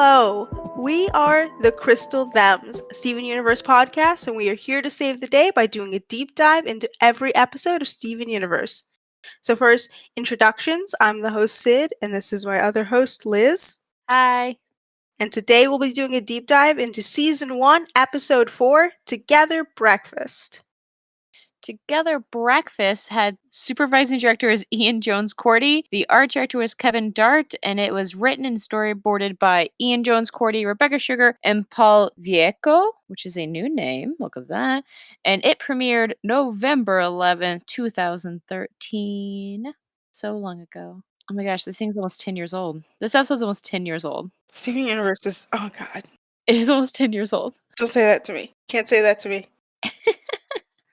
Hello, we are the Crystal Thems, a Steven Universe podcast, and we are here to save the day by doing a deep dive into every episode of Steven Universe. So, first, introductions. I'm the host, Sid, and this is my other host, Liz. Hi. And today we'll be doing a deep dive into Season 1, Episode 4, Together Breakfast. Together Breakfast had supervising director as Ian Jones-Cordy. The art director was Kevin Dart, and it was written and storyboarded by Ian Jones-Cordy, Rebecca Sugar, and Paul Vieco, which is a new name. Look at that. And it premiered November 11th, 2013. So long ago. Oh my gosh, this thing's almost 10 years old. This episode's almost 10 years old. Steven Universe is, oh god. It is almost 10 years old. Don't say that to me. Can't say that to me.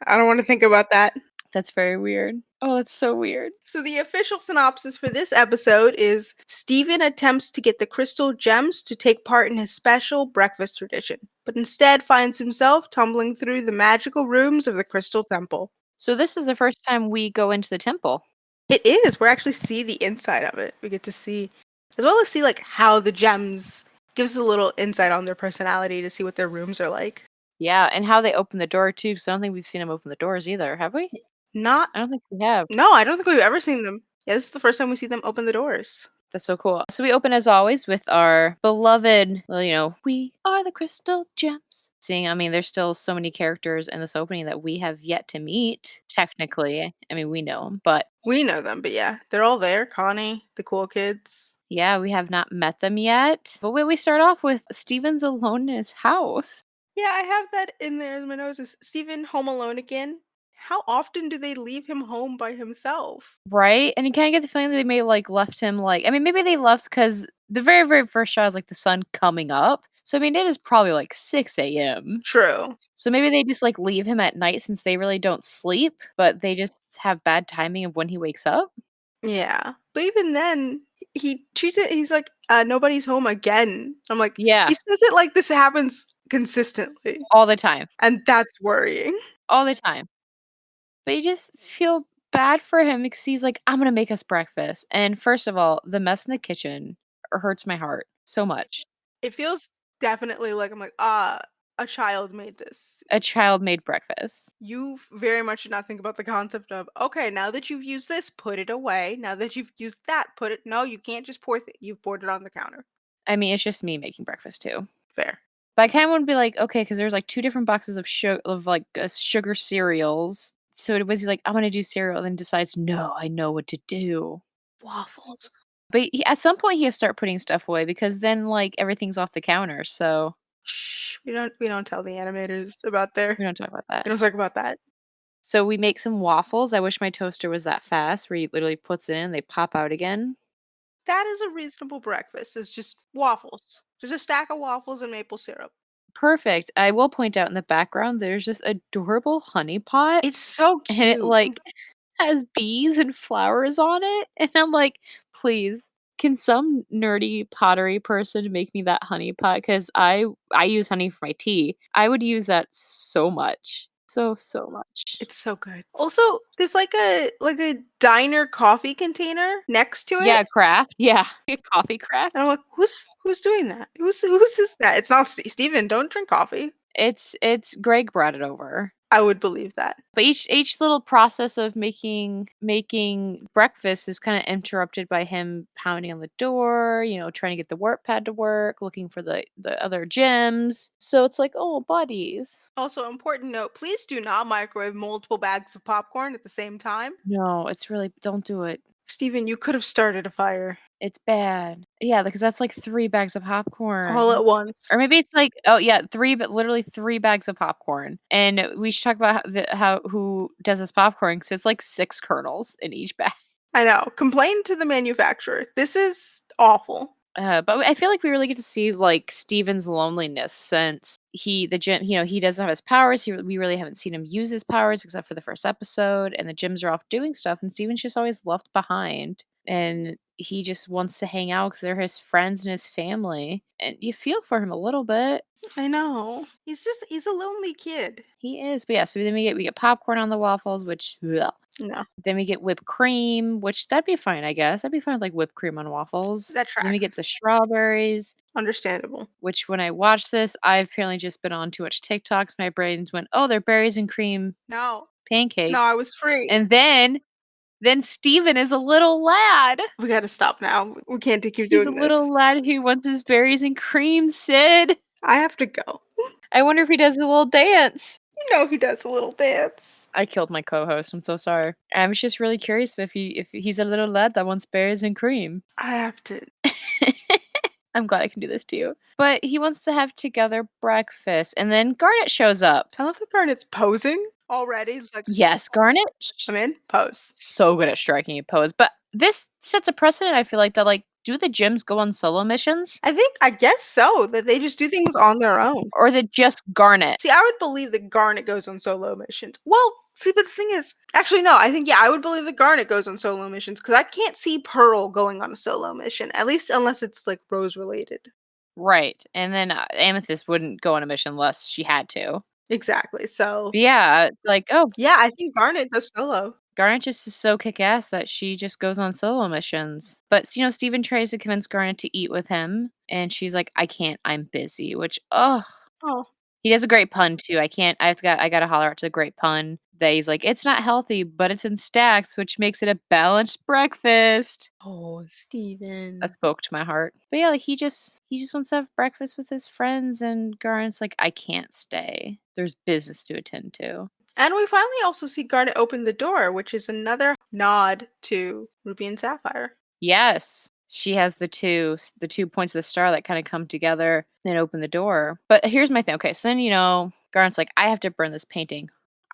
I don't want to think about that. That's very weird. Oh, it's so weird. So the official synopsis for this episode is Steven attempts to get the crystal gems to take part in his special breakfast tradition, but instead finds himself tumbling through the magical rooms of the Crystal Temple. So this is the first time we go into the temple. It is. We actually see the inside of it. We get to see, as well as see like how the gems gives us a little insight on their personality to see what their rooms are like. Yeah, and how they open the door too, because I don't think we've seen them open the doors either, have we? Not. I don't think we have. No, I don't think we've ever seen them. Yeah, this is the first time we see them open the doors. That's so cool. So we open as always with our beloved, well, we are the Crystal Gems. Seeing, I mean, there's still so many characters in this opening that we have yet to meet, technically. I mean, we know them, but... We know them, but yeah, they're all there. Connie, the cool kids. Yeah, we have not met them yet. But we start off with Steven's alone in his house. Yeah, I have that in there. My nose is Steven home alone again. How often do they leave him home by himself? Right? And you kind of get the feeling that they may left him I mean, maybe they left because the very, very first shot is the sun coming up. So, I mean, it is probably 6 a.m. True. So maybe they just leave him at night since they really don't sleep, but they just have bad timing of when he wakes up. Yeah. But even then, he treats it, he's like, nobody's home again. I'm like, Yeah. He says it like this happens consistently. All the time. And that's worrying. All the time. But you just feel bad for him because he's like, I'm going to make us breakfast. And first of all, the mess in the kitchen hurts my heart so much. It feels definitely like I'm like, a child made this. A child made breakfast. You very much did not think about the concept of, okay, now that you've used this, put it away. Now that you've used that, put it. No, you can't just pour you've poured it on the counter. I mean, it's just me making breakfast too. Fair. But I kind of want to be like, okay, because there's 2 different boxes of sugar cereals. So it was I'm going to do cereal, and then decides, no, I know what to do. Waffles. But at some point he has to start putting stuff away because then everything's off the counter. So shh, we don't tell the animators about there. We don't talk about that. We don't talk about that. So we make some waffles. I wish my toaster was that fast, where he literally puts it in and they pop out again. That is a reasonable breakfast. It's just waffles. Just a stack of waffles and maple syrup. Perfect. I will point out in the background there's this adorable honey pot. It's so cute. And it has bees and flowers on it. And I'm like, please, can some nerdy pottery person make me that honey pot? Because I use honey for my tea. I would use that so much. So much. It's so good. Also, there's a diner coffee container next to it. Yeah, craft. Yeah, coffee craft. And I'm like, who's doing that? Who's is that? It's not Steven. Don't drink coffee. It's Greg brought it over. I would believe that. But each little process of making breakfast is kind of interrupted by him pounding on the door, trying to get the warp pad to work, looking for the other gems. So it's oh, buddies. Also, important note, please do not microwave multiple bags of popcorn at the same time. No, it's really, don't do it. Steven, you could have started a fire. It's bad. Yeah, because that's 3 bags of popcorn. All at once. Or maybe it's literally 3 bags of popcorn. And we should talk about who does this popcorn, because it's 6 kernels in each bag. I know. Complain to the manufacturer. This is awful. But I feel we really get to see Steven's loneliness since he doesn't have his powers. We really haven't seen him use his powers except for the first episode, and the gyms are off doing stuff, and Steven's just always left behind. And he just wants to hang out because they're his friends and his family. And you feel for him a little bit. I know. He's a lonely kid. He is. But yeah, so then we get popcorn on the waffles, which ugh. No, Then we get whipped cream, which that'd be fine, I guess. I'd be fine with, like, whipped cream on waffles. that Then we get tracks. the strawberries, Understandable. which when I watched this, I've apparently just been on too much TikToks. My brains went, "Oh, they're berries and cream No, no, pancake." I was free. And then Steven is a little lad. We gotta stop now. We can't keep He's a doing this. little lad who wants his berries and cream, Sid. I have to go. I wonder if he does a little dance. You know he does a little dance. I killed my co-host. I'm so sorry. I was just really curious if he's a little lad that wants berries and cream. I have to. I'm glad I can do this to you. But he wants to have together breakfast, and then Garnet shows up. I love that Garnet's posing already. It's like, Yes, Garnet, I'm in. Pose. so good at striking a pose. But this sets a precedent. I feel like that, like, do the gyms go on solo missions, I guess so. That they just do things on their own. or is it just Garnet? See, I would believe that Garnet goes on solo missions. Well, see, but the thing is, actually, no. I think I would believe that Garnet goes on solo missions because I can't see Pearl going on a solo mission, at least unless it's like Rose related. Right, and then Amethyst wouldn't go on a mission unless she had to. Exactly. So, But yeah, it's like, oh, yeah, I think Garnet does solo. Garnet just is so kick-ass that she just goes on solo missions. But, Steven tries to convince Garnet to eat with him, and she's like, "I can't, I'm busy," which, oh, Oh, he does a great pun too. I gotta holler out to the great pun that he's like, "It's not healthy, but it's in stacks, which makes it a balanced breakfast." oh, Steven. That spoke to my heart. But yeah, like he just wants to have breakfast with his friends, and Garnet's like, "I can't stay. There's business to attend to." And we finally also see Garnet open the door, which is another nod to Ruby and Sapphire. Yes. She has the two points of the star that kind of come together and open the door. But here's my thing. Okay, so then Garnet's like, "I have to burn this painting."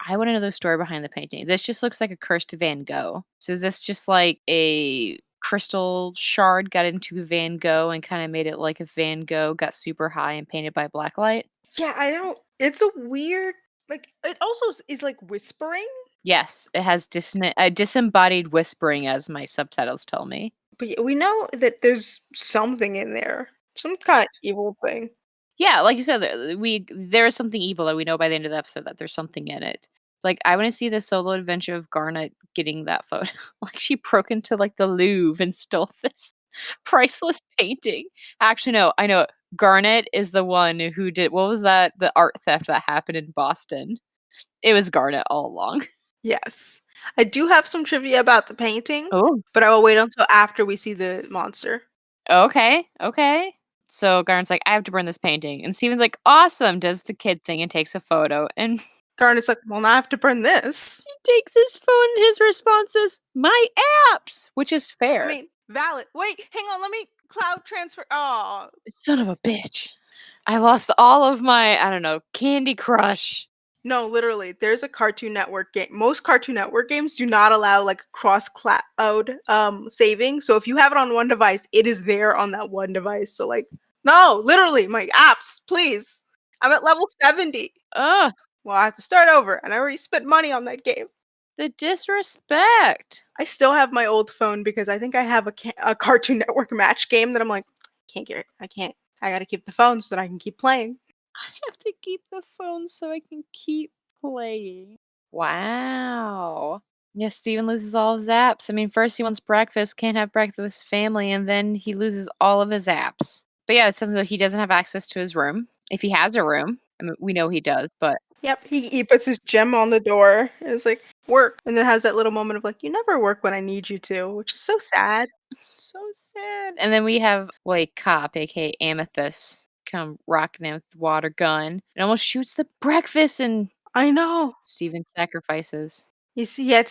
I want to know the story behind the painting. This just looks like a cursed Van Gogh. So is this just like a crystal shard got into Van Gogh and kind of made it like if Van Gogh got super high and painted by blacklight? Yeah, I don't. It's a weird. Like, it also is like whispering, Yes, it has disembodied whispering, as my subtitles tell me. but we know that there's something in there. Some kind of evil thing. Yeah, like you said, there is something evil that we know by the end of the episode that there's something in it. Like, I want to see the solo adventure of Garnet getting that photo. Like, she broke into like the Louvre and stole this priceless painting. Actually, no, I know it. Garnet is the one who did. What was that? The art theft that happened in Boston. It was Garnet all along. Yes. I do have some trivia about the painting, Oh, but I will wait until after we see the monster. okay, okay. So Garnet's like, "I have to burn this painting," and Steven's like, "Awesome!" Does the kid thing and takes a photo, and Garnet's like, well, now I have to burn this. takes his phone and his response is, "My apps," which is I fair. mean, valid. Wait, hang on. Let me cloud transfer. Oh, Son of a bitch. I lost all of my, I don't know, Candy Crush. no, literally. There's a Cartoon Network game. Most Cartoon Network games do not allow like cross cloud saving. So if you have it on one device, it is there on that one device. So like, no, literally, my apps, please. I'm at level 70. Ugh, Well, I have to start over, and I already spent money on that game. the disrespect. I still have my old phone because I think I have a Cartoon Network match game that I'm like, can't get it. I can't. I gotta keep the phone so that I can keep playing. I have to keep the phone so I can keep playing. Wow. Yes, Steven loses all of his apps. I mean, first he wants breakfast, can't have breakfast with his family, and then he loses all of his apps. But yeah, it's something that he doesn't have access to his room. If he has a room, I mean, we know he does, but Yep, he puts his gem on the door and it's like, work. And then has that little moment of like, you never work when I need you to, which is so sad. so sad. And then we have, well, a cop, aka Amethyst, come rocking in with the water gun and almost shoots the breakfast, and I know. Steven sacrifices. You see, he had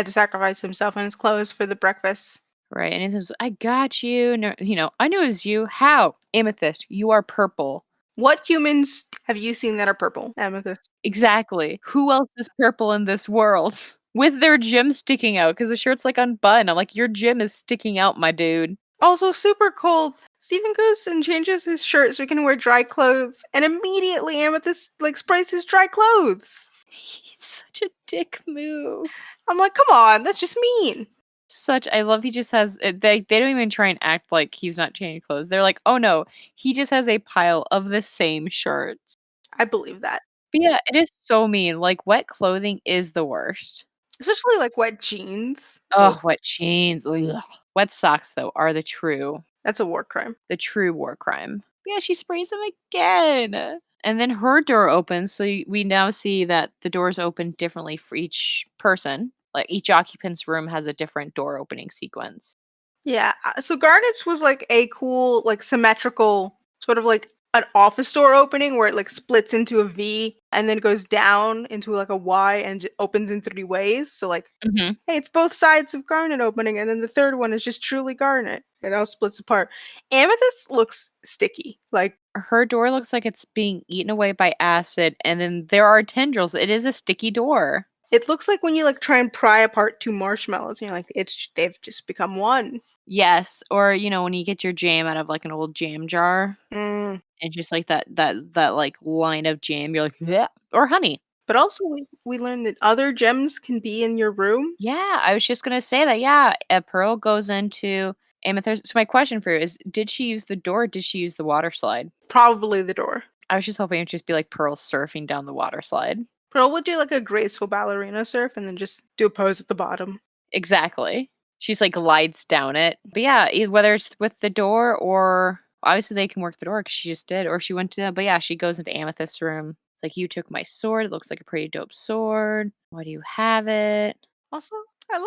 to sacrifice himself and his clothes for the breakfast. Right. And Amethyst, "I got you. No, I knew it was you. How? Amethyst, you are purple." What humans have you seen that are purple? Amethyst. Exactly. Who else is purple in this world? With their gym sticking out, because the shirt's like unbuttoned. I'm like, your gym is sticking out, my dude. Also super cold. Steven goes and changes his shirt so he can wear dry clothes, and immediately Amethyst like sprays his dry clothes. He's such a dick move. I'm like, come on, that's just mean. I love he just has, they don't even try and act like he's not changing clothes. They're like, oh no, he just has a pile of the same shirts. I believe that. But yeah, it is so mean. Like, wet clothing is the worst. Especially like wet jeans. Ugh, Oh, wet jeans. Ugh. Wet socks though are that's a war crime. the true war crime. Yeah, she sprays him again. And then her door opens, so we now see that the doors open differently for each person. Like each occupant's room has a different door opening sequence. Yeah. So Garnet's was like a cool, like symmetrical, sort of like an office door opening where it like splits into a V and then goes down into like a Y and opens in three ways. So like, Mhm. hey, it's both sides of Garnet opening, and then the third one is just truly Garnet. It all splits apart. Amethyst looks sticky. Like Her door looks like it's being eaten away by acid, and then there are tendrils. It is a sticky door. it looks like when you like try and pry apart two marshmallows, and you're like, they've just become one. Yes, or when you get your jam out of like an old jam jar, Mm. and just like that like line of jam, you're like, yeah, or honey. But also, we learned that other gems can be in your room. Yeah, I was just gonna say that. Yeah, a pearl goes into amethyst. So my question for you is: did she use the door? Or did she use the water slide? Probably the door. I was just hoping it'd just be like Pearl surfing down the water slide. Pearl would do like a graceful ballerina surf and then just do a pose at the bottom. Exactly. She's like glides down it. But yeah, whether it's with the door or obviously they can work the door because she just did, or she went to. But yeah, she goes into Amethyst's room. It's like, you took my sword. It looks like a pretty dope sword. Why do you have it? Also, I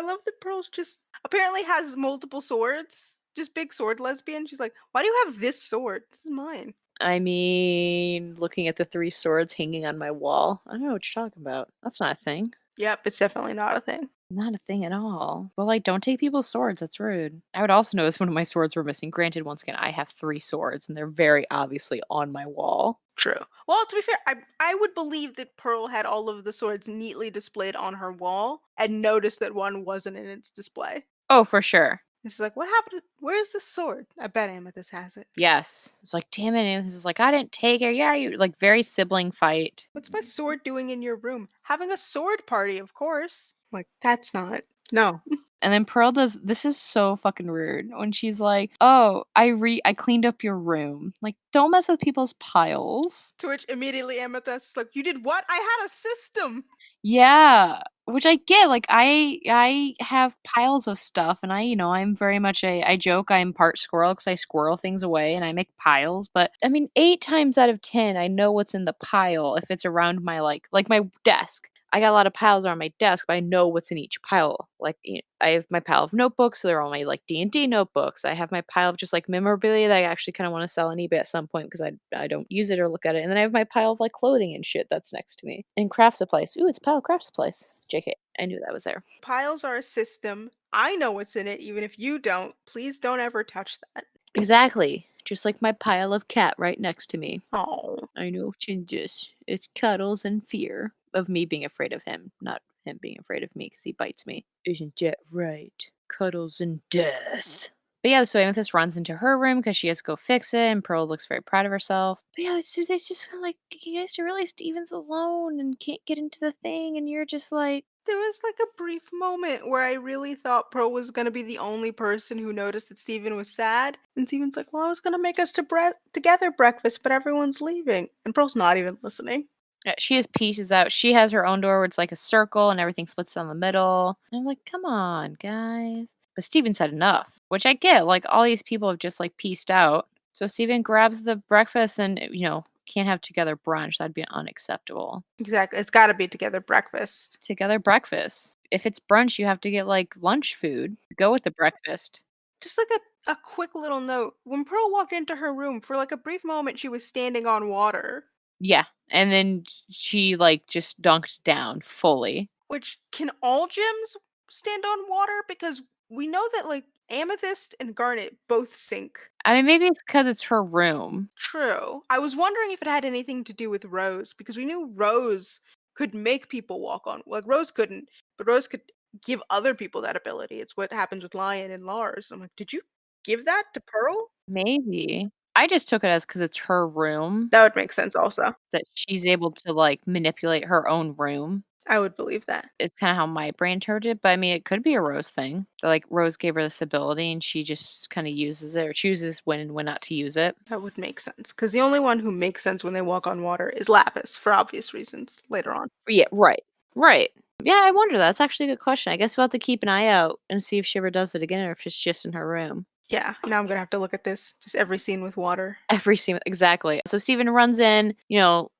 love that Pearl's just apparently has multiple swords. Just big sword lesbian. She's like, why do you have this sword? This is mine. I mean, looking at the three swords hanging on my wall, I don't know what you're talking about. That's not a thing. Yep, it's definitely not a thing. Not a thing at all. Well, like, don't take people's swords. That's rude. I would also notice one of my swords were missing. Granted, once again, I have three swords, and they're very obviously on my wall. True. Well, to be fair, I would believe that Pearl had all of the swords neatly displayed on her wall and noticed that one wasn't in its display. Oh, for sure. This is like, what happened? Where's the sword? I bet Amethyst has it. Yes. It's like, damn it. And this is like, I didn't take it. Yeah, you like very sibling fight. What's my sword doing in your room? Having a sword party, of course. Like, that's not. No. And then Pearl does this is so fucking rude when she's like, "Oh, I cleaned up your room." Like, don't mess with people's piles. To which immediately Amethyst is like, you did what? I had a system. Yeah, which I get. Like, I have piles of stuff, and I'm very much I joke I'm part squirrel because I squirrel things away and I make piles. But I mean, 8 times out of 10, I know what's in the pile if it's around my like my desk. I got a lot of piles around my desk, but I know what's in each pile. Like, I have my pile of notebooks, so they're all my like D&D notebooks. I have my pile of just like memorabilia that I actually kind of want to sell on eBay at some point because I don't use it or look at it. And then I have my pile of like clothing and shit that's next to me. And craft supplies. Ooh, it's a pile of craft supplies. JK, I knew that was there. Piles are a system. I know what's in it, even if you don't. Please don't ever touch that. Exactly. Just like my pile of cat right next to me. Oh. I know changes. It's cuddles and fear of me being afraid of him, not him being afraid of me because he bites me. Isn't that right? Cuddles and death. But yeah, so Amethyst runs into her room because she has to go fix it, and Pearl looks very proud of herself. But yeah, it's just kind of like, you guys are really Steven's alone and can't get into the thing, and you're just like, There was like a brief moment where I really thought Pearl was going to be the only person who noticed that Steven was sad. And Steven's like, well, I was going to make us together breakfast, but everyone's leaving. And Pearl's not even listening. she has pieces out. She has her own door where it's like a circle and everything splits down the middle. And I'm like, come on, guys. But Steven said enough, which I get. Like, all these people have just like pieced out. So Steven grabs the breakfast and, can't have together brunch. That'd be unacceptable. Exactly. It's got to be together breakfast. Together breakfast. If it's brunch, you have to get like lunch food. Go with the breakfast. Just like a quick little note. When Pearl walked into her room, for like a brief moment, she was standing on water. Yeah. And then she like just dunked down fully. Which, can all gems stand on water? Because we know that like Amethyst and Garnet both sink. I mean, maybe it's because it's her room. True. I was wondering if it had anything to do with Rose, because we knew Rose could make people walk on. Like Rose couldn't, but Rose could give other people that ability. It's what happens with Lion and Lars. I'm like, did you give that to Pearl? Maybe. I just took it as because it's her room That would make sense also. that she's able to like manipulate her own room. I would believe that. It's kind of how my brain interpreted it, but I mean, it could be a Rose thing. That, like, Rose gave her this ability and she just kind of uses it or chooses when and when not to use it. That would make sense. Because the only one who makes sense when they walk on water is Lapis, for obvious reasons, later on. Yeah, right. Right. Yeah, I wonder. That's actually a good question. I guess we'll have to keep an eye out and see if she ever does it again or if it's just in her room. Yeah, now I'm gonna have to look at this. Just every scene with water. Every scene exactly. So Steven runs in,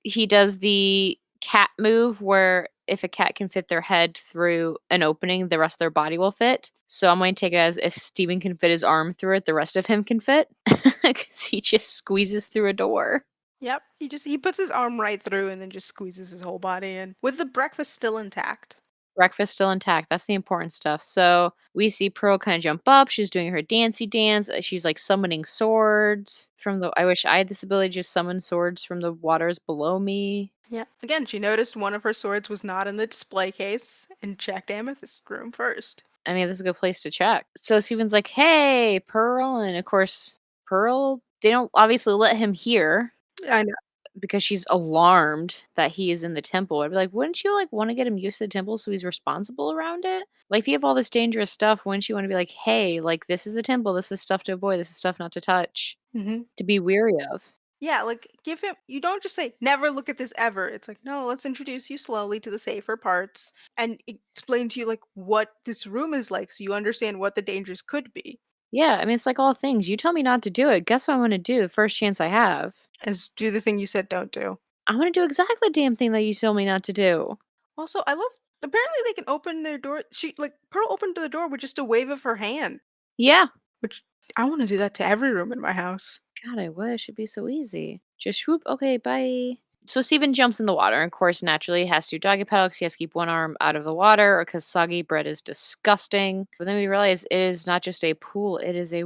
he does the cat move where if a cat can fit their head through an opening, the rest of their body will fit. So I'm going to take it as if Steven can fit his arm through it, the rest of him can fit because he just squeezes through a door. Yep, he puts his arm right through and then just squeezes his whole body in with the breakfast still intact. Breakfast still intact. That's the important stuff. So we see Pearl kind of jump up. She's doing her dancey dance. She's like summoning swords from the. I wish I had this ability to just summon swords from the waters below me. Yeah. Again, she noticed one of her swords was not in the display case and checked Amethyst's room first. I mean, this is a good place to check. So Steven's like, hey, Pearl. And of course, Pearl, they don't obviously let him hear I know. because she's alarmed that he is in the temple. I'd be like, wouldn't you like want to get him used to the temple so he's responsible around it? Like, if you have all this dangerous stuff, wouldn't you want to be like, hey, like, this is the temple. This is stuff to avoid. This is stuff not to touch, Hmm. to be weary of. Yeah, like give him. You don't just say never look at this ever. It's like no, let's introduce you slowly to the safer parts and explain to you like what this room is like, so you understand what the dangers could be. Yeah, I mean, it's like all things. You tell me not to do it. Guess what I'm going to do the first chance I have? As do the thing you said don't do. I'm going to do exactly the damn thing that you told me not to do. Also, I love. Apparently, they can open their door. She like Pearl opened the door with just a wave of her hand, Yeah. which I want to do that to every room in my house. God, I wish it'd be so easy. Just swoop. Okay, bye. So Steven jumps in the water, and of course, naturally, he has to doggy paddle because he has to keep one arm out of the water, or because soggy bread is disgusting. But then we realize it is not just a pool; it is a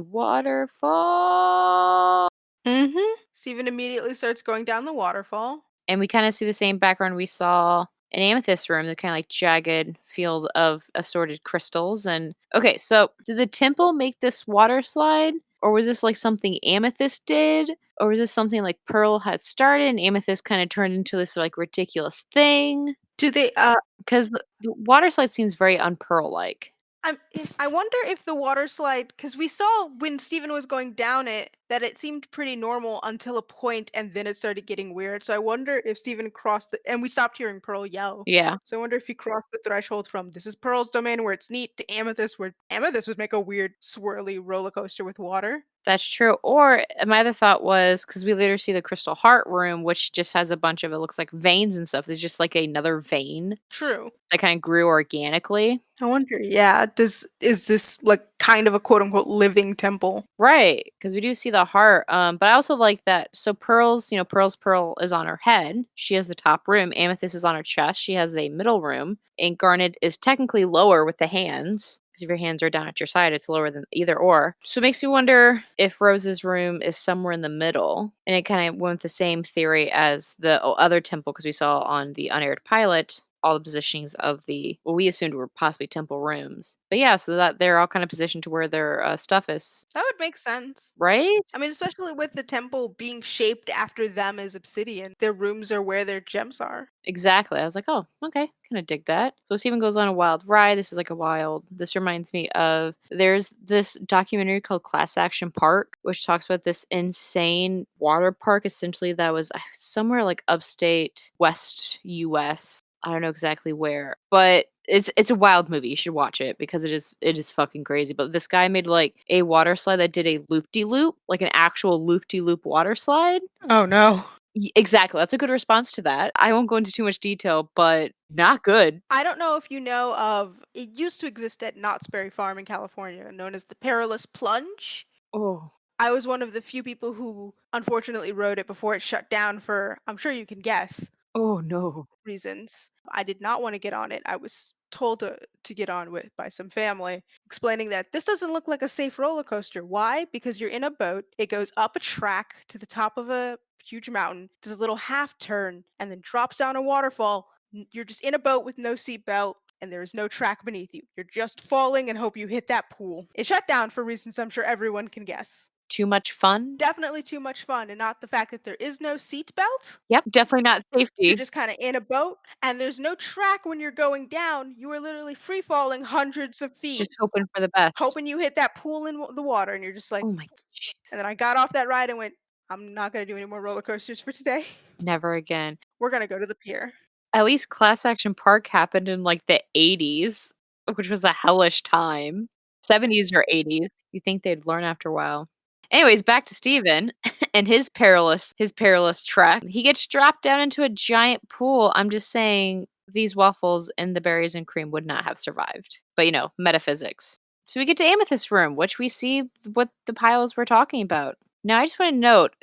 waterfall. Mm-hmm. Steven immediately starts going down the waterfall. And we kind of see the same background we saw in Amethyst room, the kind of like jagged field of assorted crystals. And okay, so did the temple make this water slide? Or was this like something Amethyst did? Or was this something like Pearl had started and Amethyst kind of turned into this like ridiculous thing? Do they Because the water slide seems very unpearl like. I wonder if the water slide, because we saw when Steven was going down it that it seemed pretty normal until a point, and then it started getting weird. So I wonder if Steven crossed the, and we stopped hearing Pearl yell. Yeah. So I wonder if he crossed the threshold from this is Pearl's domain where it's neat to Amethyst, where Amethyst would make a weird swirly roller coaster with water. That's true. Or my other thought was because we later see the Crystal Heart room, which just has a bunch of it looks like veins and stuff. It's just like another vein True. that kind of grew organically. I wonder, yeah, is this like kind of a quote unquote living temple? Right, because we do see the heart. But I also like that. So Pearl's pearl is on her head. She has the top room. Amethyst is on her chest. She has the middle room. And Garnet is technically lower with the hands. Because if your hands are down at your side, it's lower than either or. So it makes me wonder if Rose's room is somewhere in the middle. And it kind of went with the same theory as the other temple, because we saw on the unaired pilot all the positionings of the what we assumed were possibly temple rooms. But yeah, so that they're all kind of positioned to where their stuff is, That would make sense. right? I mean, especially with the temple being shaped after them as obsidian, their rooms are where their gems are. Exactly. I was like, oh, okay, kind of dig that. So Steven goes on a wild ride. This is like a wild. This reminds me of there's this documentary called Class Action Park, which talks about this insane water park essentially that was somewhere like upstate West US. I don't know exactly where, but it's a wild movie. You should watch it because it is fucking crazy. But this guy made like a water slide that did a loop de loop, like an actual loop de loop water slide. Oh no. Exactly. That's a good response to that. I won't go into too much detail, but not good. I don't know if you know of it used to exist at Knott's Berry Farm in California, known as the Perilous Plunge. Oh, I was one of the few people who unfortunately rode it before it shut down for, I'm sure you can guess, oh no. reasons. I did not want to get on it. I was told to get on with by some family, explaining that this doesn't look like a safe roller coaster. Why? Because you're in a boat, it goes up a track to the top of a huge mountain, does a little half turn, and then drops down a waterfall. You're just in a boat with no seatbelt. And there is no track beneath you. You're just falling and hope you hit that pool. It shut down for reasons I'm sure everyone can guess. Too much fun? Definitely too much fun, and not the fact that there is no seatbelt. Yep, definitely not You're safety. just kind of in a boat, and there's no track when you're going down. You are literally free falling hundreds of feet, Just hoping for the best. hoping you hit that pool in the water, and you're just like, Oh my shit. and then I got off that ride and went, I'm not going to do any more roller coasters for today. Never again. We're going to go to the pier. At least Class Action Park happened in, like, the '80s, which was a hellish time. '70s or '80s. You think they'd learn after a while. Anyways, back to Steven and his perilous trek. He gets dropped down into a giant pool. I'm just saying these waffles and the berries and cream would not have survived. But, metaphysics. So we get to Amethyst's room, which we see what the piles were talking about. Now, I just want to note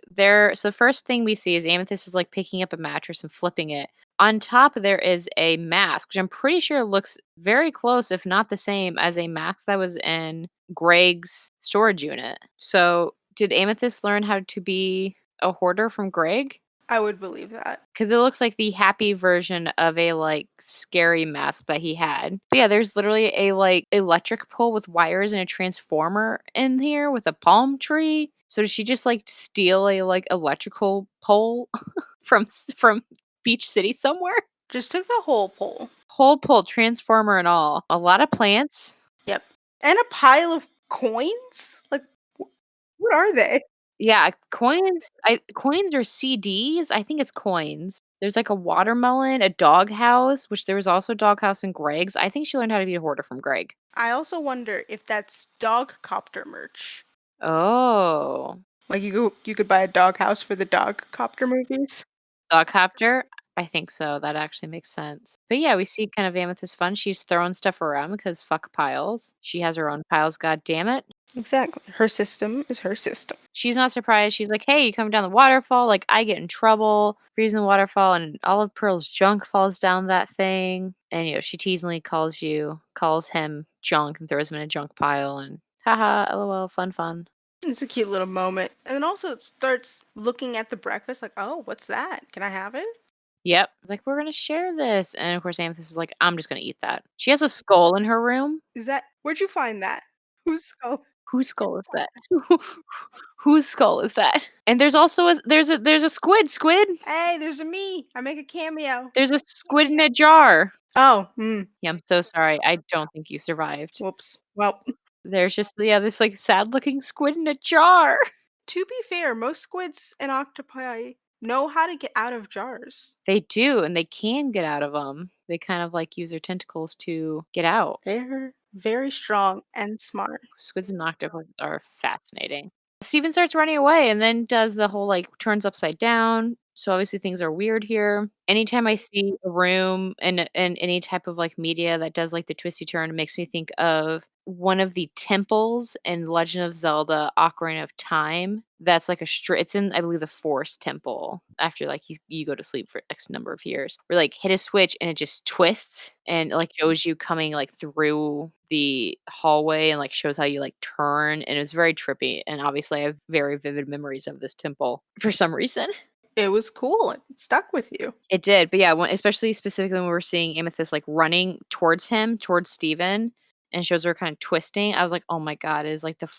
so the first thing we see is Amethyst is like picking up a mattress and flipping it. On top, there is a mask, which I'm pretty sure looks very close, if not the same, as a mask that was in Greg's storage unit. So, did Amethyst learn how to be a hoarder from Greg? I would believe that. Because it looks like the happy version of a like scary mask that he had. But yeah, there's literally a like electric pole with wires and a transformer in here with a palm tree. So did she just like steal a like electrical pole from Beach City somewhere? Just took the whole pole. Whole pole, transformer and all. A lot of plants. Yep. And a pile of coins? Like, what are they? Yeah, coins or CDs? I think it's coins. There's, like, a watermelon, a doghouse, which there was also a doghouse in Greg's. I think she learned how to be a hoarder from Greg. I also wonder if that's dog copter merch. Oh. Like you could buy a dog house for the dog copter movies. Dogcopter? I think so, that actually makes sense. But yeah, we see kind of Amethyst fun. She's throwing stuff around because fuck piles. She has her own piles, God damn it. Exactly. Her system is her system. She's not surprised. She's like, "Hey, you coming down the waterfall?" Like, I get in trouble freezing the waterfall, and all of Pearl's junk falls down that thing. And she teasingly calls him junk and throws him in a junk pile. And haha, lol, fun, fun. It's a cute little moment. And then also it starts looking at the breakfast like, oh, what's that? Can I have it? Yep. It's like, we're gonna share this. And of course, Amethyst is like, I'm just gonna eat that. She has a skull in her room. Where'd you find that? Whose skull? Whose skull is that? Whose skull is that? And there's also there's a squid. Squid. Hey, there's a me. I make a cameo. There's a squid in a jar. Oh, Yeah, I'm so sorry. I don't think you survived. whoops. Well, There's just this, like, sad-looking squid in a jar. to be fair, most squids and octopi know how to get out of jars. They do, and they can get out of them. They kind of, like, use their tentacles to get out. They're very strong and smart. Squids and octopus are fascinating. Steven starts running away and then does the whole, like, turns upside down, so obviously things are weird here. Anytime I see a room in any type of, like, media that does, like, the twisty turn, it makes me think of one of the temples in Legend of Zelda: Ocarina of Time. That's like it's in, I believe, the Forest Temple after, like, you go to sleep for X number of years. Where, like, hit a switch and it just twists and, like, shows you coming, like, through the hallway and, like, shows how you, like, turn, and it was very trippy, and obviously I have very vivid memories of this temple for some reason. It was cool. It stuck with you. It did, but yeah, especially specifically when we're seeing Amethyst, like, running towards him, towards Steven, and shows her kind of twisting, I was like, "Oh my god, it is like the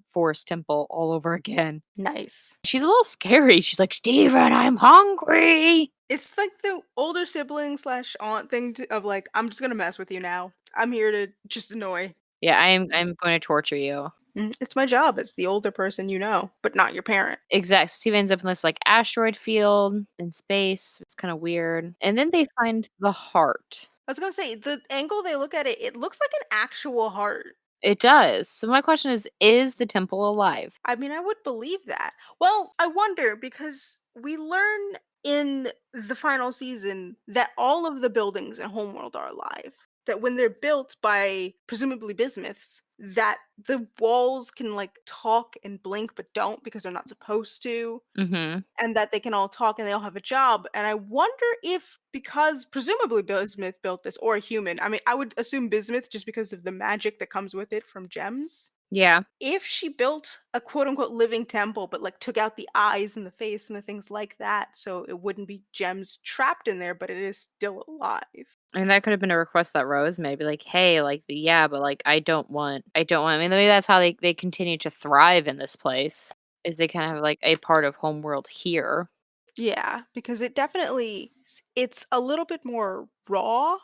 Forest Temple all over again." Nice. She's a little scary. She's like, "Steven, I'm hungry." It's like the older sibling slash aunt thing of like, I'm just gonna mess with you now. I'm here to just annoy. Yeah, I'm going to torture you. It's my job as the older person you know, but not your parent. Exactly. Steven ends up in this, like, asteroid field in space. It's kinda weird, and then they find the heart. I was gonna say, the angle they look at it, it looks like an actual heart. It does. So my question is the temple alive? I mean, I would believe that. Well, I wonder because we learn in the final season that all of the buildings in Homeworld are alive. That when they're built by presumably bismuths, that the walls can like talk and blink but don't because they're not supposed to, Mhm. and that they can all talk and they all have a job. And I wonder if because presumably bismuth built this or a human, I mean, I would assume bismuth just because of the magic that comes with it from gems. Yeah. If she built a quote unquote living temple, but like took out the eyes and the face and the things like that, so it wouldn't be gems trapped in there, but it is still alive. I mean, that could have been a request that Rose made, be like, "Hey, like, yeah, but, like, I don't want." I mean, maybe that's how they continue to thrive in this place, is they kinda have, like, a part of Homeworld here. Yeah, because it definitely it's a little bit more raw,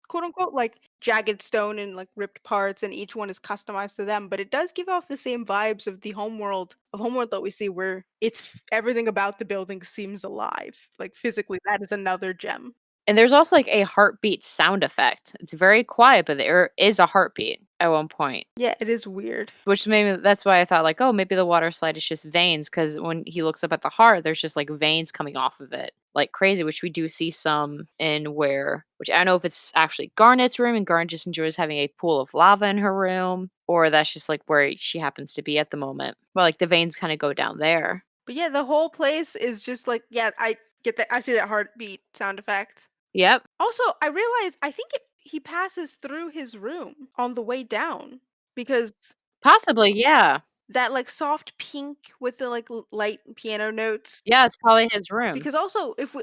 quote unquote, like jagged stone and like ripped parts, and each one is customized to them. But it does give off the same vibes of the homeworld that we see, where everything about the building seems alive. Like physically, that is another gem. And there's also, like, a heartbeat sound effect. It's very quiet, but there is a heartbeat at one point, Yeah, it is weird. which maybe that's why I thought, like, "Oh, maybe the water slide is just veins," because when he looks up at the heart, there's just, like, veins coming off of it like crazy, which we do see some in where which I don't know if it's actually Garnet's room, and Garnet just enjoys having a pool of lava in her room, or that's just, like, where she happens to be at the moment. But, like, the veins kinda go down there. But yeah, the whole place is just like, yeah, I get that. I see that heartbeat sound effect. Yep. Also, I realize I think he passes through his room on the way down because Possibly, yeah. that like soft pink with the like light piano notes. Yeah, it's probably his room. Because also, if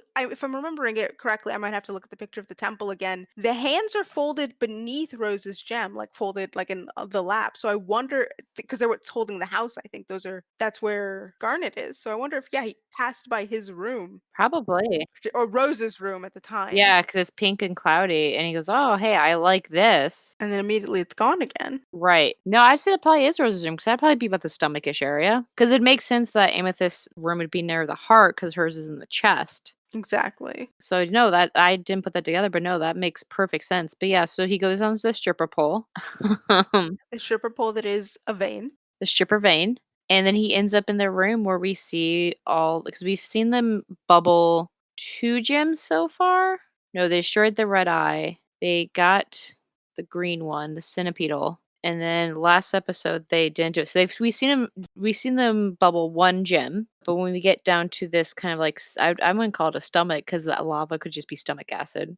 I'm remembering it correctly, I might have to look at the picture of the temple again. The hands are folded beneath Rose's gem, like folded like in the lap. So I wonder because they're what's holding the house. I think that's where Garnet is. So I wonder if yeah he passed by his room Probably. or Rose's room at the time, Yeah, because it's pink and cloudy, and he goes, "Oh, hey, I like this." and then immediately it's gone again. Right. No, I'd say that probably is Rose's room, because 'cause that'd probably be about the stomach-ish area. Because it makes sense that Amethyst's room would be near the heart, because hers is in the chest. Exactly. So, no, that I didn't put that together, but no, that makes perfect sense. But, yeah, so he goes on the stripper pole, A stripper pole that is a vein. the stripper vein, and then he ends up in the room where we see all because we've seen them bubble 2 gems so far. No, they destroyed the red eye. They got the green one, the centipedal, and then last episode they didn't do it. So we've seen them bubble 1 gem, but when we get down to this kind of like I wouldn't call it a stomach because that lava could just be stomach acid.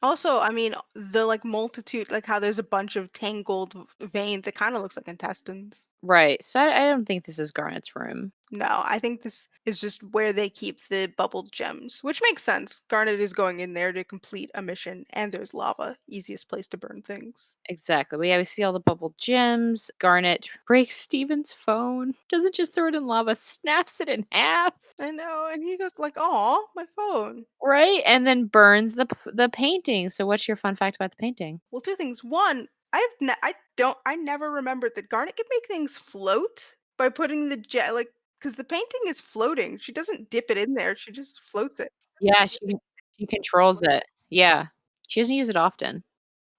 Also, I mean, the like multitude, like how there's a bunch of tangled veins, it kind of looks like intestines. Right. So I don't think this is Garnet's room. No, I think this is just where they keep the bubbled gems, which makes sense. Garnet is going in there to complete a mission, and there's lava, easiest place to burn things. Exactly. But yeah, we see all the bubble gems. Garnet breaks Steven's phone. Doesn't just throw it in lava, snaps it in half. I know, and he goes like, "Aw, my phone." Right? And then burns the painting. So what's your fun fact about the painting? Well, two things. One, I never remembered that Garnet could make things float by putting the jet like because the painting is floating. She doesn't dip it in there; she just floats it. Yeah, she controls it. Yeah. She doesn't use it often.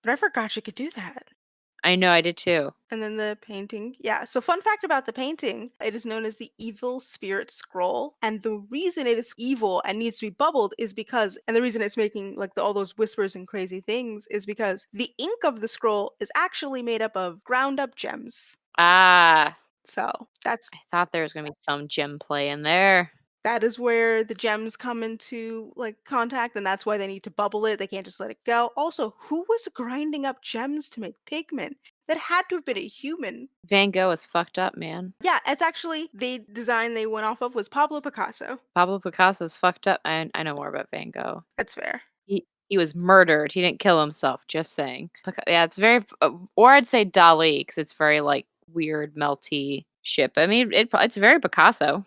But I forgot she could do that. I know, I did too. And then the painting. Yeah. So, fun fact about the painting it is known as the Evil Spirit Scroll. And the reason it is evil and needs to be bubbled is because, and the reason it's making like all those whispers and crazy things is because the ink of the scroll is actually made up of ground up gems. Ah, So, that's I thought there was gonna be some gem play in there. that is where the gems come into like contact and that's why they need to bubble it. They can't just let it go. Also, who was grinding up gems to make pigment? That had to have been a human. Van Gogh is fucked up, man. Yeah, it's actually the design they went off of was Pablo Picasso. Pablo Picasso's fucked up. I know more about Van Gogh. That's fair. He was murdered. He didn't kill himself, just saying. Yeah, it's very or I'd say Dali because it's very, like, weird, melty ship. I mean, it's very Picasso.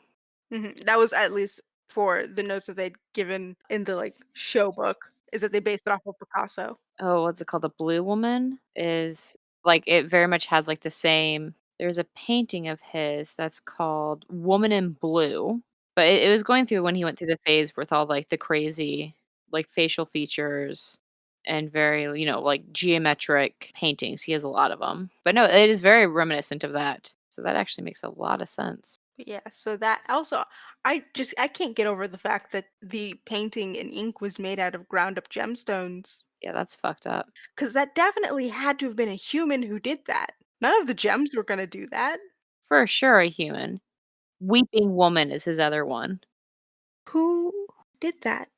That was at least for the notes that they'd given in the like show book is that they based it off of Picasso. Oh, what's it called? The Blue Woman is like, it very much has, like, the same there's a painting of his that's called Woman in Blue, but it was going through when he went through the phase with all, like, the crazy, like, facial features and very, like, geometric paintings. He has a lot of them. But no, it is very reminiscent of that. So that actually makes a lot of sense. But yeah, so that also I can't get over the fact that the painting in ink was made out of ground up gemstones. Yeah, that's fucked up. Because that definitely had to have been a human who did that. None of the gems were gonna do that. For sure a human. Weeping Woman is his other one. Who did that?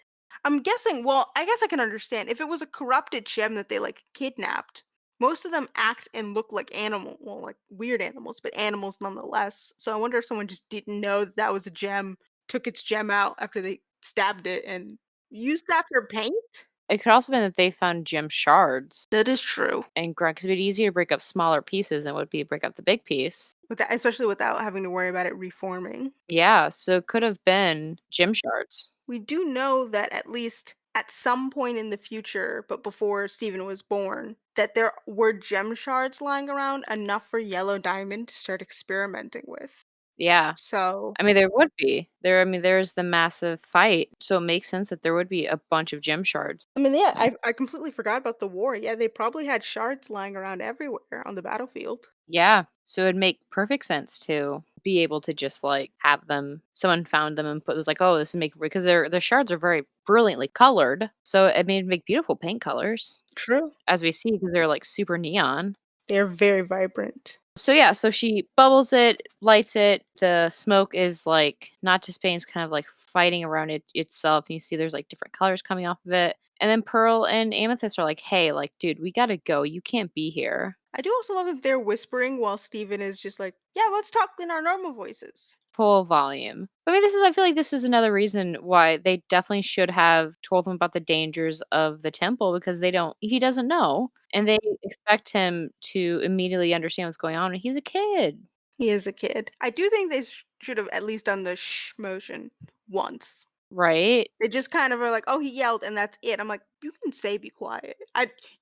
I'm guessing, well, I guess I can understand. If it was a corrupted gem that they like kidnapped, most of them act and look like well, like weird animals, but animals nonetheless. So I wonder if someone just didn't know that, that was a gem, took its gem out after they stabbed it and used that for paint? It could also been that they found gem shards That is true. and grind because it'd be easier to break up smaller pieces than it would be to break up the big piece. Especially without having to worry about it reforming. Yeah, so it could have been gem shards. We do know that at least at some point in the future, but before Stephen was born, that there were gem shards lying around enough for Yellow Diamond to start experimenting with. Yeah. So, I mean, there would be. There's the massive fight, so it makes sense that there would be a bunch of gem shards. I mean, yeah, I completely forgot about the war. Yeah, they probably had shards lying around everywhere on the battlefield. Yeah, so it'd make perfect sense to be able to just, like, have them someone found them and was like, "Oh, this would make" because their shards are very brilliantly colored, so it made make beautiful paint colors, True. as we see, because 'cause they're, like, super neon. They're very vibrant. So yeah, so she bubbles it, lights it. The smoke is like not to Spain's kind of like fighting around it itself. And you see there's like different colors coming off of it. And then Pearl and Amethyst are like, hey, like, dude, we gotta go. You can't be here. I do also love that they're whispering while Steven is just like, yeah, let's talk in our normal voices. Full volume. I mean, I feel like this is another reason why they definitely should have told him about the dangers of the temple because he doesn't know. And they expect him to immediately understand what's going on. And he's a kid, He is a kid. I do think they should have at least done the shh motion once. right? They just kind of are like, "Oh, he yelled and that's it." I'm like, "You can say be quiet.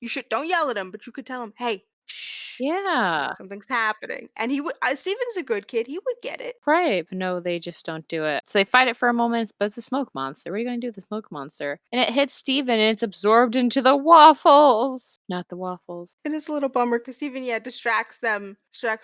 You should don't yell at him, but you could tell him, "Hey, shh. Yeah. Something's happening." And he would Steven's a good kid. He would get it. Right, but no, they just don't do it. So they fight it for a moment, but it's a smoke monster. What are you gonna do with the smoke monster? And it hits Steven and it's absorbed into the waffles. Not the waffles. It is a little bummer because Steven, yeah, distracts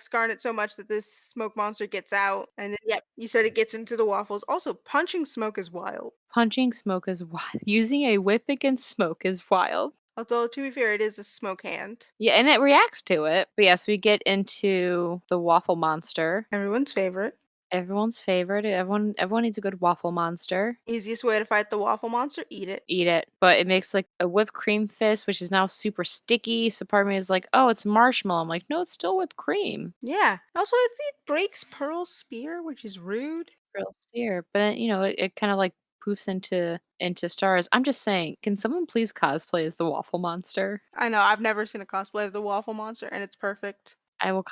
Garnet so much that this smoke monster gets out. And then, yeah, you said it gets into the waffles. Also, punching smoke is wild. Punching smoke is wild. Using a whip against smoke is wild. Although, to be fair, it is a smoke hand. Yeah, and it reacts to it. But yes, we get into the waffle monster. Everyone's favorite. Everyone's favorite. Everyone needs a good waffle monster. Easiest way to fight the waffle monster, eat it. Eat it. But it makes like a whipped cream fist, which is now super sticky. So part of me is like, oh, it's marshmallow. I'm like, no, it's still whipped cream. Yeah. Also, it breaks Pearl's spear, which is rude. Real spear, but, it kinda, like, poofs into stars. I'm just saying, can someone please cosplay as the waffle monster? I know, I've never seen a cosplay of the waffle monster, and it's perfect. I will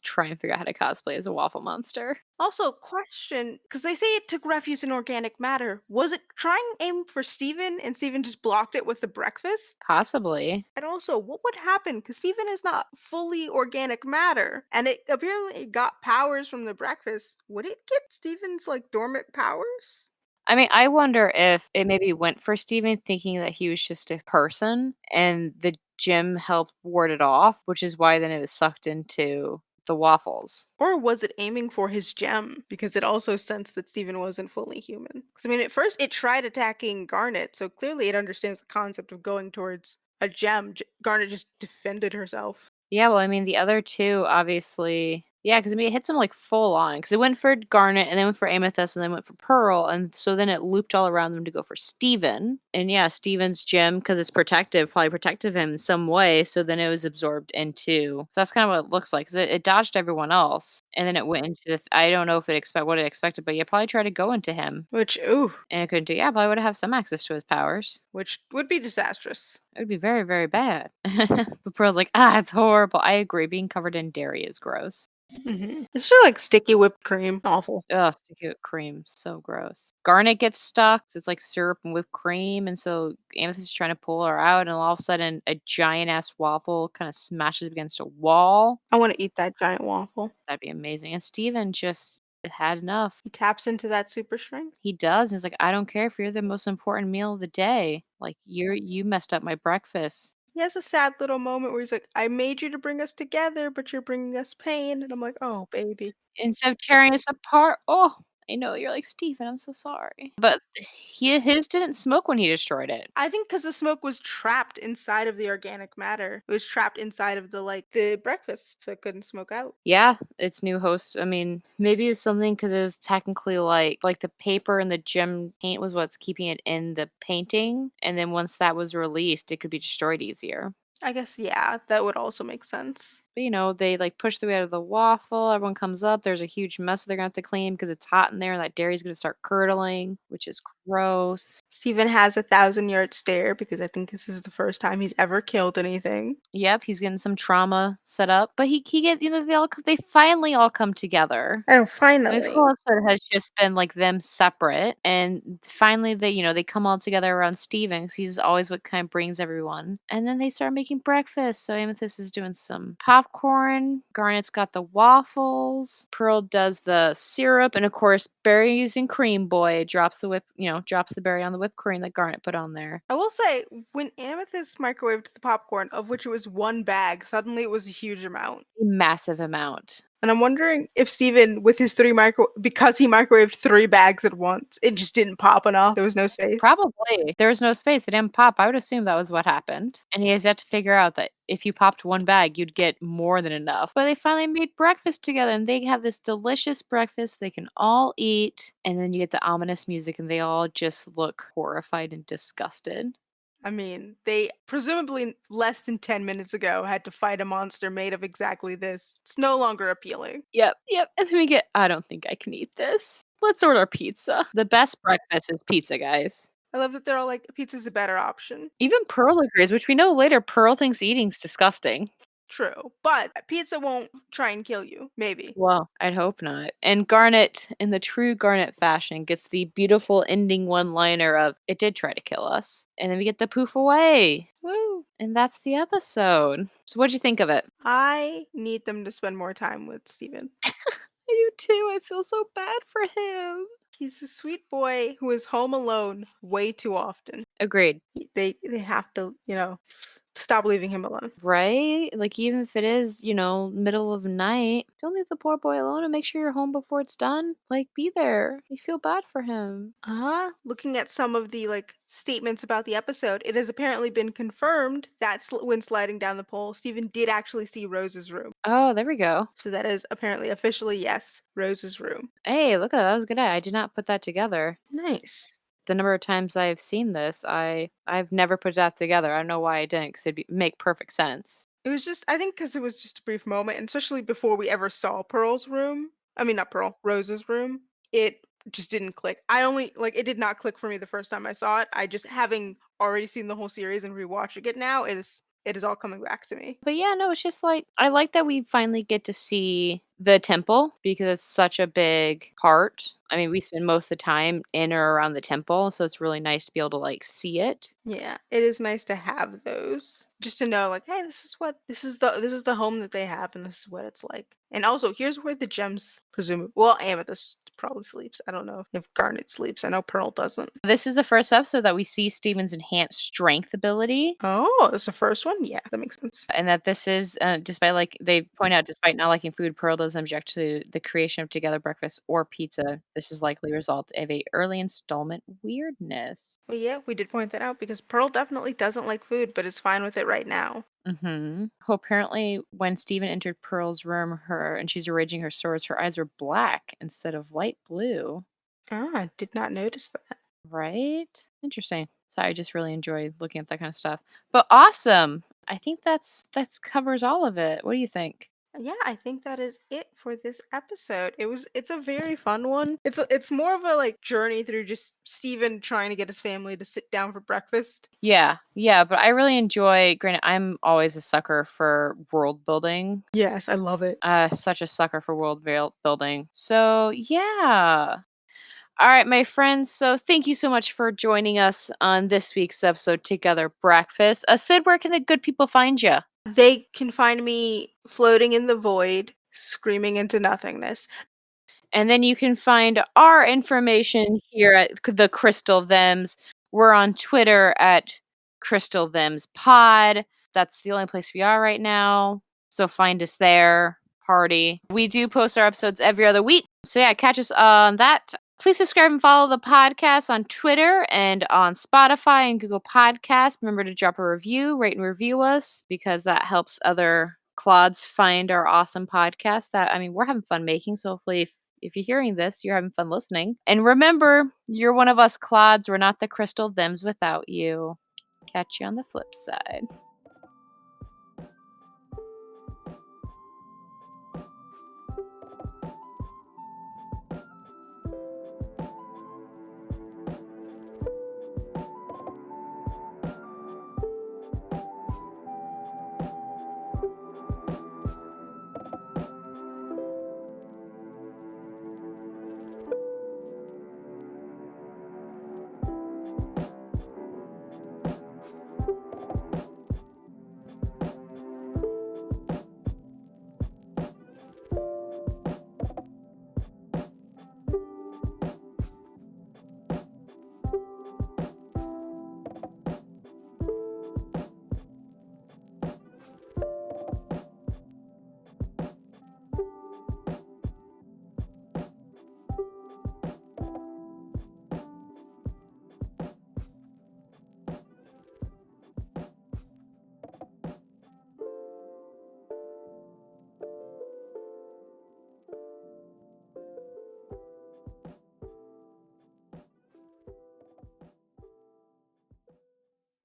try and figure out how to cosplay as a waffle monster. Also, question, because they say it took refuge in organic matter. Was it trying aim for Steven and Steven just blocked it with the breakfast? Possibly. And also, what would happen? Because Steven is not fully organic matter, and it apparently got powers from the breakfast. Would it get Steven's like dormant powers? I mean, I wonder if it maybe went for Steven thinking that he was just a person, and the gym helped ward it off, which is why then it was sucked into the waffles. Or was it aiming for his gem? Because it also sensed that Steven wasn't fully human. Because, I mean, at first it tried attacking Garnet, so clearly it understands the concept of going towards a gem. Garnet just defended herself. Yeah, well, I mean, the other 2 obviously yeah, because I mean, it hits him, like, full on. Because it went for Garnet, and then went for Amethyst, and then went for Pearl, and so then it looped all around them to go for Steven. And, yeah, Steven's gem, because it's protective, probably protected him in some way, so then it was absorbed into so that's kinda what it looks like, 'cause it dodged everyone else, and then it went into the I don't know if it expect what it expected, but yeah, probably tried to go into him, Which, ooh, and it couldn't do yeah, probably would have some access to his powers. which would be disastrous. It would be very, very bad. But Pearl's like, "Ah, it's horrible." I agree, being covered in dairy is gross. It's just like sticky whipped cream. Awful. Ugh, sticky whipped cream, so gross. Garnet gets stuck, 'cause it's like syrup and whipped cream, and so Amethyst is trying to pull her out, and all of a sudden, a giant-ass waffle kinda smashes against a wall. I want to eat that giant waffle. That'd be amazing, and Steven just had enough. He taps into that super strength. He does, and he's like, "I don't care if you're the most important meal of the day. Like, you messed up my breakfast." He has a sad little moment where he's like, I made you to bring us together, but you're bringing us pain. And I'm like, oh, baby. Instead of tearing us apart oh, I know, you're like, "Steven, I'm so sorry." But his didn't smoke when he destroyed it. I think because the smoke was trapped inside of the organic matter. It was trapped inside of the breakfast, so it couldn't smoke out. Yeah, it's new host I mean, maybe it's something because it's technically like the paper and the gem paint was what's keeping it in the painting, and then once that was released, it could be destroyed easier. I guess, yeah, that would also make sense. But, they, like, push their way out of the waffle, everyone comes up, there's a huge mess they're gonna have to clean because it's hot in there, and that dairy's gonna start curdling, which is gross. Steven has a 1,000-yard stare because I think this is the first time he's ever killed anything. Yep, he's getting some trauma set up, but he get they finally all come together. Oh, This finally. whole episode has just been, like, them separate, and finally they come all together around Steven 'cause he's always what kind of brings everyone, and then they start making breakfast, so Amethyst is doing some popcorn. Garnet's got the waffles. Pearl does the syrup. And of course, Barry using Cream Boy drops the berry on the whipped cream that Garnet put on there. I will say, when Amethyst microwaved the popcorn, of which it was one bag, suddenly it was a huge amount. A massive amount. And I'm wondering if Steven, with his because he microwaved 3 bags at once, it just didn't pop enough. There was no space. Probably. There was no space. It didn't pop. I would assume that was what happened. And he has yet to figure out that if you popped one bag, you'd get more than enough. But they finally made breakfast together and they have this delicious breakfast they can all eat. And then you get the ominous music and they all just look horrified and disgusted. I mean, they presumably less than 10 minutes ago had to fight a monster made of exactly this. It's no longer appealing. Yep. And then we get, I don't think I can eat this. Let's order pizza. The best breakfast is pizza, guys. I love that they're all like, pizza's a better option. Even Pearl agrees, which we know later Pearl thinks eating's disgusting. True. But pizza won't try and kill you. Maybe. Well, I'd hope not. And Garnet, in the true Garnet fashion, gets the beautiful ending one-liner of, it did try to kill us. And then we get the poof away. Woo. And that's the episode. So what'd you think of it? I need them to spend more time with Steven. I do too. I feel so bad for him. He's a sweet boy who is home alone way too often. Agreed. They have to, stop leaving him alone. Right? Like, even if it is, middle of the night, don't leave the poor boy alone and make sure you're home before it's done. Like, be there. I feel bad for him. Looking at some of the statements about the episode, it has apparently been confirmed that when sliding down the pole, Steven did actually see Rose's room. Oh, there we go. So that is apparently officially, yes, Rose's room. Hey, look at that. That was a good eye. I did not put that together. Nice. The number of times I've seen this, I've never put that together. I don't know why I didn't, because it'd make perfect sense. It was just, I think because it was just a brief moment, and especially before we ever saw Pearl's room. I mean, not Pearl, Rose's room. It just didn't click. It did not click for me the first time I saw it. I just, having already seen the whole series and rewatching it now, it is all coming back to me. But yeah, no, it's just like, I like that we finally get to see the temple because it's such a big part. I mean, we spend most of the time in or around the temple, so it's really nice to be able to see it. Yeah, it is nice to have those. Just to know hey, this is the home that they have and this is what it's like. And also, here's where the gems Amethyst probably sleeps. I don't know if Garnet sleeps. I know Pearl doesn't. This is the first episode that we see Steven's enhanced strength ability. Oh, that's the first one? Yeah, that makes sense. And that this is, despite they point out, despite not liking food, Pearl doesn't object to the creation of together breakfast or pizza. This is likely a result of a early installment weirdness. Well, yeah, we did point that out because Pearl definitely doesn't like food, but is fine with it right now. Mm-hmm. Well, apparently, when Steven entered Pearl's room, and she's arranging her swords, her eyes were black instead of light blue. I did not notice that. Right? Interesting. So I just really enjoy looking at that kind of stuff. But awesome. I think that's covers all of it. What do you think? Yeah, I think that is it for this episode. It's a very fun one. It's more of a journey through just Steven trying to get his family to sit down for breakfast. Yeah, but I really enjoy, granted, I'm always a sucker for world building. Yes, I love it. Such a sucker for world building. So yeah. All right, my friends. So thank you so much for joining us on this week's episode Together Breakfast. Sid, where can the good people find you? They can find me floating in the void, screaming into nothingness. And then you can find our information here at the Crystal Thems. We're on Twitter at Crystal Thems Pod. That's the only place we are right now. So find us there. Party. We do post our episodes every other week. So yeah, catch us on that. Please subscribe and follow the podcast on Twitter and on Spotify and Google Podcasts. Remember to drop a review, rate and review us, because that helps other Clods find our awesome podcast we're having fun making. So hopefully if you're hearing this, you're having fun listening. And remember, you're one of us Clods. We're not the Crystal Thems without you. Catch you on the flip side.